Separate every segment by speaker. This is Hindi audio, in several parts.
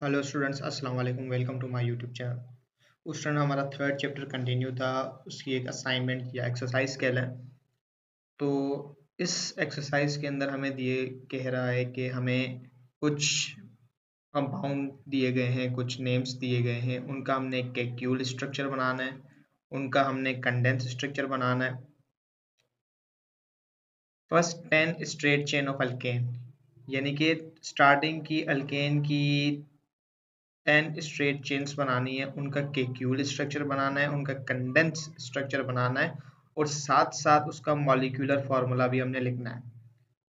Speaker 1: हेलो स्टूडेंट्स, अस्सलाम वालेकुम। Welcome to my YouTube channel. उस टाइम हमारा थर्ड चैप्टर कंटिन्यू था। उसकी एक असाइनमेंट या एक्सरसाइज कह लें तो इस एक्सरसाइज के अंदर हमें दिए कह रहा है कि हमें कुछ कंपाउंड दिए गए हैं, कुछ नेम्स दिए गए हैं, उनका हमने एक कैक्यूल स्ट्रक्चर बनाना है, उनका हमने कंडेंस स्ट्रक्चर बनाना है। First 10 straight chain of alkane, यानी कि स्टार्टिंग की अल्केन की 10 स्ट्रेट चेन्स बनानी है, उनका केक्यूल स्ट्रक्चर बनाना है, उनका कंडेंस स्ट्रक्चर बनाना है और साथ साथ उसका मॉलिक्यूलर फार्मूला भी हमने लिखना है।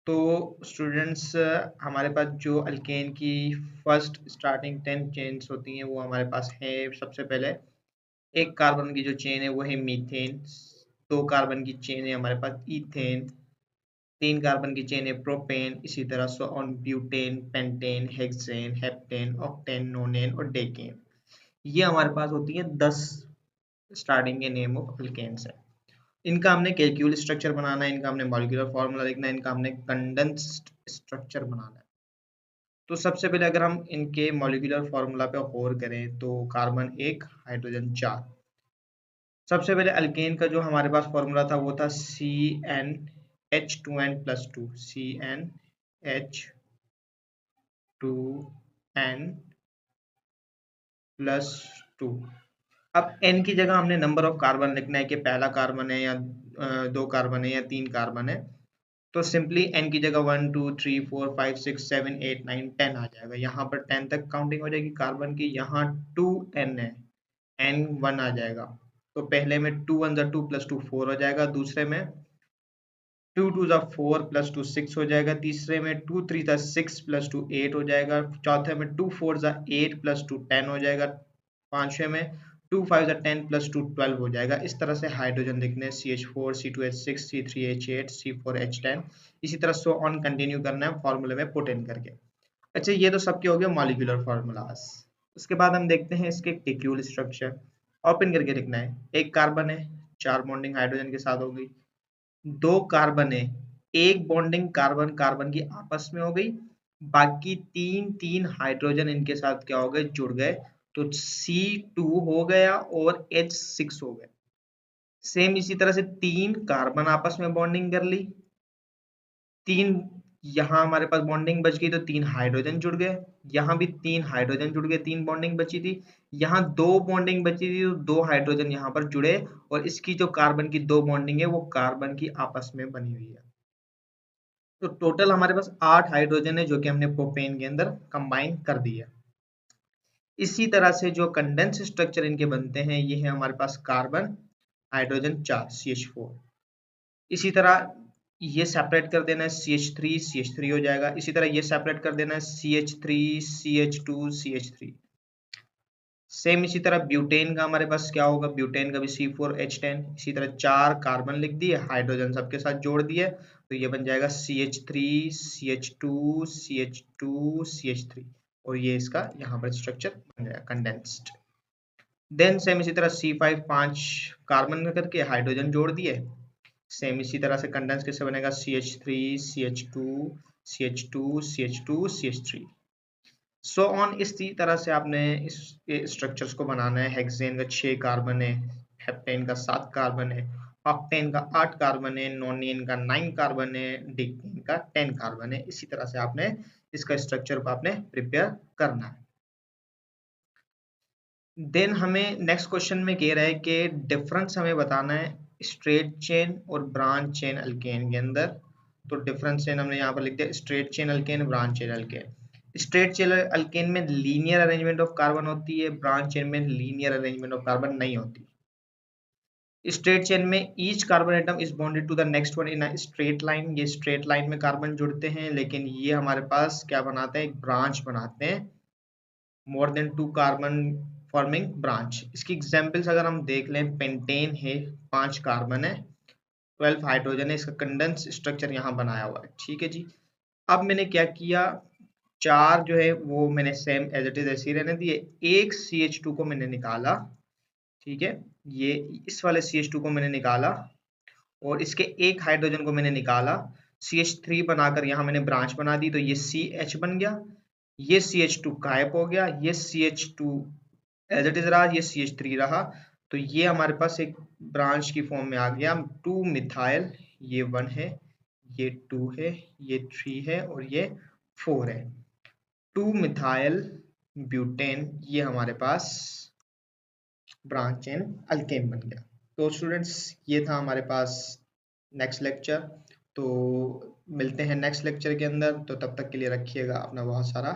Speaker 1: तो स्टूडेंट्स, हमारे पास जो अल्केन की फर्स्ट स्टार्टिंग 10 चेन्स होती हैं वो हमारे पास है। सबसे पहले एक कार्बन की जो चेन है वो है मीथेन, दो कार्बन की चेन है हमारे पास इथेन, तीन कार्बन की चेन है प्रोपेन, इसी तरह so on butane, pentane, hexane, heptane, octane, नोनेन और डेकेन। ये हमारे पास होती है 10 स्टार्टिंग के नेम ऑफ अल्केन्स है। इनका हमने कैल्क्यूल स्ट्रक्चर बनाना है, इनका हमने मॉलिक्यूलर फार्मूला लिखना है, इनका हमने कंडेंस्ड स्ट्रक्चर बनाना है। तो सबसे पहले अगर हम इनके मॉलिक्यूलर फार्मूला पे गौर करें तो कार्बन एक, हाइड्रोजन चार। सबसे पहले अल्केन का जो हमारे पास फार्मूला था वो था CnH2n+2, CnH2n+2। अब n की जगह हमने नंबर ऑफ कार्बन लिखना है कि पहला कार्बन है या दो कार्बन है या तीन कार्बन है। तो सिंपली n की जगह 1 2 3 4 5 6 7 8 9 10 आ जाएगा। यहाँ पर 10 तक काउंटिंग हो जाएगी कार्बन की। यहाँ 2n है, n 1 आ जाएगा। तो पहले में 2 1 2 प्लस 2 4 हो जाएगा, दूसरे में 2 2 4 प्लस 2 6 हो जाएगा, तीसरे में 2 3 6 प्लस 2 8 हो जाएगा, चौथे में 2 4 8 प्लस 2 10 हो जाएगा, पांचवे में 2 5 10 प्लस 2 12 हो जाएगा। इस तरह से हाइड्रोजन लिखने हैं CH4 C2H6 C3H8 C4H10। इसी तरह सो ऑन कंटिन्यू करना है फॉर्मूले में पुट इन करके। अच्छा, ये तो सबके हो गए मॉलिक्यूलर फार्मूलाज। उसके बाद हम देखते हैं इसके टेक्यूल स्ट्रक्चर। ओपन करके लिखना है, एक कार्बन है, चार बॉन्डिंग हाइड्रोजन के साथ हो गई, दो कार्बन है, एक बॉन्डिंग कार्बन कार्बन की आपस में हो गई, बाकी तीन तीन हाइड्रोजन इनके साथ क्या हो गए, जुड़ गए। तो C2 हो गया और H6 हो गए। सेम इसी तरह से तीन कार्बन आपस में बॉन्डिंग कर ली, तीन यहां हमारे पास बॉन्डिंग बच गई तो तीन हाइड्रोजन जुड़ गए, यहां भी तीन हाइड्रोजन जुड़ गए, तीन बॉन्डिंग बची थी, यहां दो बॉन्डिंग बची थी तो दो हाइड्रोजन यहां पर जुड़े और इसकी जो कार्बन की दो बॉन्डिंग है वो कार्बन की आपस में बनी हुई है। तो टोटल हमारे पास 8 हाइड्रोजन है जो कि हमने प्रोपेन के अंदर कंबाइन कर दी है। इसी तरह से जो कंडेंस स्ट्रक्चर इनके बनते हैं ये है हमारे पास कार्बन, हाइड्रोजन 4 CH4। इसी तरह ये सेपरेट कर देना है CH3 CH3 हो जाएगा। इसी तरह ये सेपरेट कर देना है CH3 CH2 CH3। सेम इसी तरह ब्यूटेन का हमारे पास क्या होगा, ब्यूटेन का भी C4H10। इसी तरह चार कार्बन लिख दिए, हाइड्रोजन सबके साथ जोड़ दिए तो ये बन जाएगा CH3 CH2 CH2 CH3 और ये इसका यहाँ पर स्ट्रक्चर बन जाएगा कंडेंस्ड। देन सेम इसी तरह C5 पांच कार्बन करके हाइड्रोजन जोड़ दिए। सेम इसी तरह से कंडेंस कैसे बनेगा, CH3 CH2 CH2 CH2 CH3 so on. इसी तरह से आपने इस स्ट्रक्चर्स को बनाना है। हेक्सेन का 6 कार्बन है, हेप्टेन का 7 कार्बन है, ऑक्टेन का 8 कार्बन है, नोनियन का 9 कार्बन है, डिकेन का 10 कार्बन है। इसी तरह से आपने इसका स्ट्रक्चर को आपने प्रिपेयर करना है। देन हमें नेक्स्ट क्वेश्चन में कह रहा है कि डिफरेंस हमें बताना है स्ट्रेट चेन और ब्रांच चेन अल्केन के अंदर। तो डिफरेंस चेन हमने यहाँ पर लिख दिया, straight chain alkane, branch chain alkane. Straight chain alkane में लीनियर अरेंजमेंट ऑफ कार्बन होती है, ब्रांच चेन में लीनियर अरेंजमेंट ऑफ कार्बन नहीं होती। स्ट्रेट चेन में each carbon atom is bonded to the next one in a straight line. ये स्ट्रेट लाइन में कार्बन जुड़ते हैं, लेकिन ये हमारे पास क्या बनाते हैं, एक ब्रांच बनाते हैं, more than two carbon forming branch. इसकी एग्जांपल्स अगर हम देख लें, पेंटेन है, 5 कार्बन है, 12 हाइड्रोजन है, इसका कंडेंस स्ट्रक्चर यहाँ बनाया हुआ है। ठीक है जी। अब मैंने क्या किया, चार जो है वो मैंने सेम एज इट इज ऐसे ही रहने दिए, एक CH2 को मैंने निकाला। ठीक है, ये इस वाले CH2 को मैंने निकाला और इसके एक हाइड्रोजन को मैंने निकाला, CH3 बनाकर यहाँ मैंने ब्रांच बना दी तो ये CH बन गया। ये CH2 गायब हो गया, ये CH2 एज इट इज रहा, ये CH3 रहा, तो ये हमारे पास एक ब्रांच की फॉर्म में आ गया 2 मिथाइल, ये 1 है, ये 2 है, ये 3 है और ये 4 है। 2 मिथाइल ब्यूटेन, ये हमारे पास ब्रांच चेन अल्केन बन गया। तो स्टूडेंट्स ये था हमारे पास नेक्स्ट लेक्चर, तो मिलते हैं नेक्स्ट लेक्चर के अंदर, तो तब तक के लिए रखिएगा अपना बहुत सारा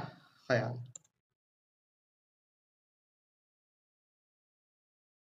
Speaker 1: ख्याल।